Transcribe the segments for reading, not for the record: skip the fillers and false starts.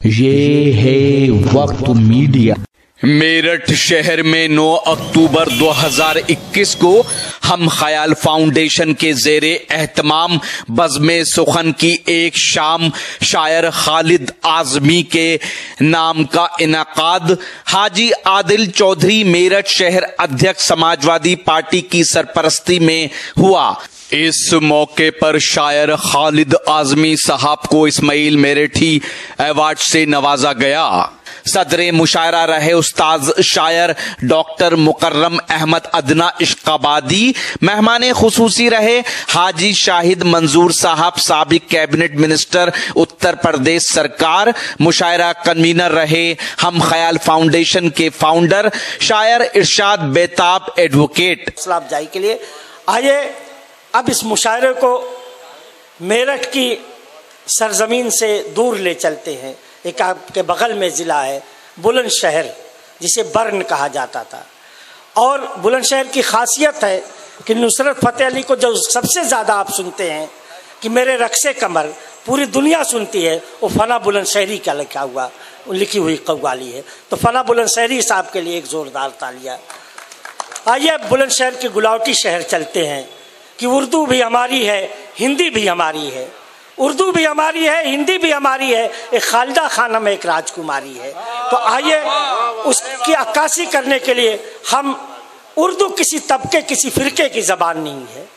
ये है वक्त मीडिया। मेरठ शहर में 9 अक्टूबर 2021 को हम ख्याल फाउंडेशन के ज़ेरे एहतमाम बज़्म सुखन की एक शाम शायर खालिद आज़मी के नाम का इनाकाद हाजी आदिल चौधरी मेरठ शहर अध्यक्ष समाजवादी पार्टी की सरपरस्ती में हुआ। इस मौके पर शायर खालिद आज़मी साहब को इस्माइल मेरठी अवार्ड से नवाजा गया। सदरे मुशायरा रहे उस्ताद शायर डॉक्टर मुकर्रम अहमद अदना इश्काबादी। मेहमान खुसूसी रहे हाजी शाहिद मंजूर साहब, साबिक कैबिनेट मिनिस्टर उत्तर प्रदेश सरकार। मुशायरा कन्वीनर रहे हम ख्याल फाउंडेशन के फाउंडर शायर इरशाद बेताब एडवोकेट। जाई के लिए आइए अब इस मुशायरे को मेरठ की सरजमीन से दूर ले चलते हैं। एक आपके बगल में ज़िला है बुलंदशहर, जिसे बर्न कहा जाता था। और बुलंदशहर की खासियत है कि नुसरत फ़तेह अली को जो सबसे ज़्यादा आप सुनते हैं कि मेरे रक्से कमर पूरी दुनिया सुनती है, वो फना बुलंदशहरी का लिखी हुई कव्वाली है। तो फना बुलंदशहरी साहब के लिए एक ज़ोरदार तालियां। आइए बुलंदशहर के गुलावटी शहर चलते हैं कि उर्दू भी हमारी है, हिंदी भी हमारी है। उर्दू भी हमारी है, हिंदी भी हमारी है। एक खालिदा खानम एक राजकुमारी है। तो आइए उसकी अक्कासी करने के लिए हम उर्दू किसी तबके किसी फिरके की ज़बान नहीं है,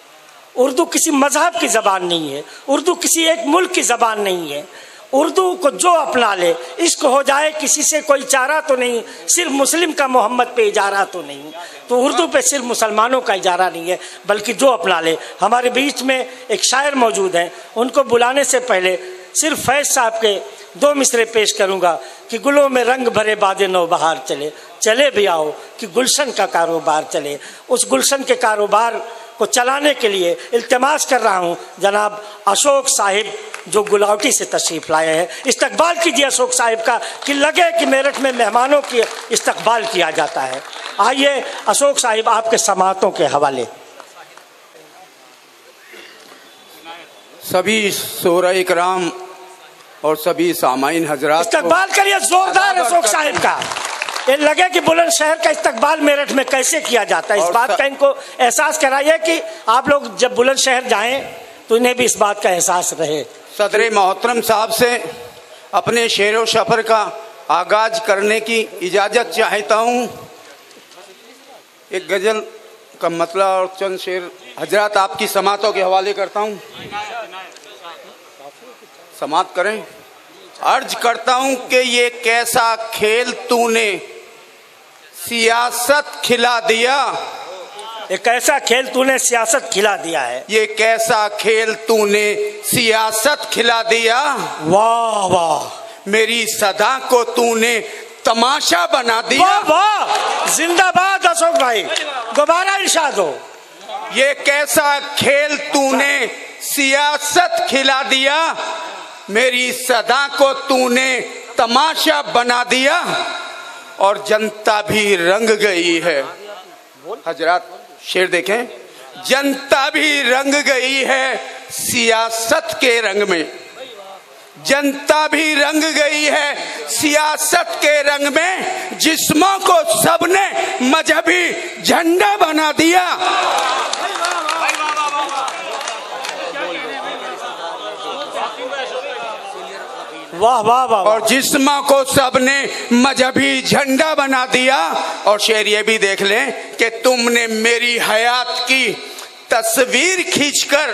उर्दू किसी मजहब की ज़बान नहीं है, उर्दू किसी एक मुल्क की ज़बान नहीं है। उर्दू को जो अपना ले इश्क हो जाए, किसी से कोई चारा तो नहीं, सिर्फ मुस्लिम का मोहम्मद पे इजारा तो नहीं। तो उर्दू पे सिर्फ मुसलमानों का इजारा नहीं है, बल्कि जो अपना ले। हमारे बीच में एक शायर मौजूद हैं, उनको बुलाने से पहले सिर्फ फैज़ साहब के 2 मिसरे पेश करूँगा कि गुलों में रंग भरे बादे नौबहार चले, चले भी आओ कि गुलशन का कारोबार चले। उस गुलशन के कारोबार को चलाने के लिए इल्तिमास कर रहा हूँ जनाब अशोक साहिब, जो गुलावटी से तशरीफ लाए हैं। इस्तकबाल कीजिए अशोक साहिब का, कि लगे कि मेरठ में मेहमानों की इस्तकबाल किया जाता है। आइए अशोक साहिब आपके समातों के हवाले। सभी शोरा इकराम और सभी सामाइन हजरात इस्तकबाल करिए जोरदार अशोक साहिब का। ये लगे कि बुलंदशहर का इस्तकबाल मेरठ में कैसे किया जाता है, इस बात का इनको एहसास कराइए कि आप लोग जब बुलंदशहर जाएं तो इन्हें भी इस बात का एहसास रहे। सदरे मोहतरम साहब से अपने शेरो सफर का आगाज करने की इजाज़त चाहता हूँ। एक गज़ल का मतला और चंद शेर हजरात आपकी समातों के हवाले करता हूँ, समात करें। अर्ज करता हूँ कि ये कैसा खेल तूने सियासत खिला दिया, एक ऐसा खेल तूने सियासत खिला दिया है। ये कैसा खेल तूने सियासत खिला दिया। वाह वाह, मेरी सदा को तूने तमाशा बना दिया। वाह वाह, जिंदाबाद अशोक भाई, दोबारा इरशाद हो। ये कैसा खेल तूने सियासत खिला दिया, मेरी सदा को तूने तमाशा बना दिया, और जनता भी रंग गई है। हजरात शेर देखें, जनता भी रंग गई है सियासत के रंग में, जनता भी रंग गई है सियासत के रंग में। जिस्मों को सबने मजहबी झंडा बना दिया। वाह वाह वाह, और जिस्म को सबने मजहबी झंडा बना दिया। और शेर ये भी देख लें कि तुमने मेरी हयात की तस्वीर खींचकर,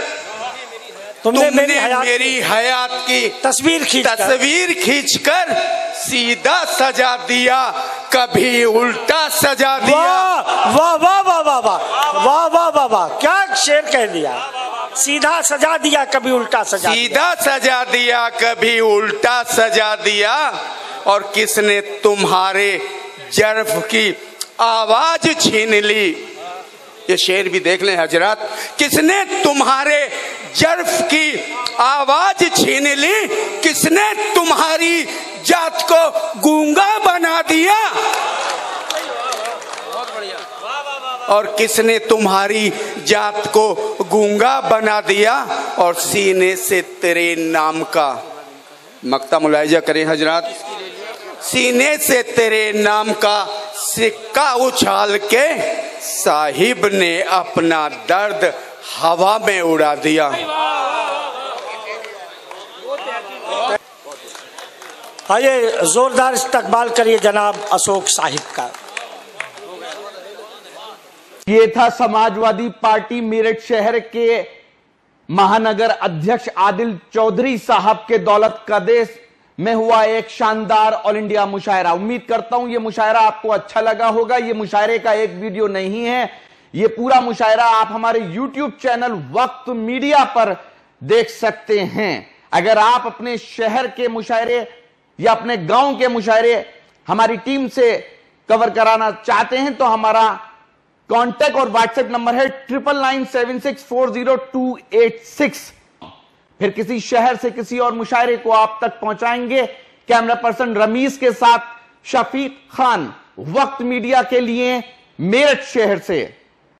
तुमने मेरी हयात की तस्वीर खींचकर सीधा सजा दिया, कभी उल्टा सजा दिया। वाह वाह वाह वाह वाह वाह वाह वाह वाह, क्या शेर कह दिया। सीधा सजा दिया कभी उल्टा सजा, सीधा सजा दिया कभी उल्टा सजा दिया। और किसने तुम्हारे जर्फ की आवाज छीन ली। ये शेर भी देख लें हजरात, किसने तुम्हारे जर्फ की आवाज छीन ली, किसने तुम्हारी जात को गूंगा बना दिया, और किसने तुम्हारी जात को गूंगा बना दिया। और सीने से तेरे नाम का मक्ता मुलाहिजा करें हजरात। सीने से तेरे नाम का सिक्का उछाल के साहिब ने अपना दर्द हवा में उड़ा दिया। आइए जोरदार इस्तकबाल करिए जनाब अशोक साहिब का। ये था समाजवादी पार्टी मेरठ शहर के महानगर अध्यक्ष आदिल चौधरी साहब के दौलत कदेस में हुआ एक शानदार ऑल इंडिया मुशायरा। उम्मीद करता हूं ये मुशायरा आपको अच्छा लगा होगा। ये मुशायरे का एक वीडियो नहीं है, ये पूरा मुशायरा आप हमारे YouTube चैनल वक्त मीडिया पर देख सकते हैं। अगर आप अपने शहर के मुशायरे या अपने गांव के मुशायरे हमारी टीम से कवर कराना चाहते हैं तो हमारा कांटेक्ट और व्हाट्सएप नंबर है 9997640286। फिर किसी शहर से किसी और मुशायरे को आप तक पहुंचाएंगे। कैमरा पर्सन रमीज के साथ शफीक खान, वक्त मीडिया के लिए मेरठ शहर से।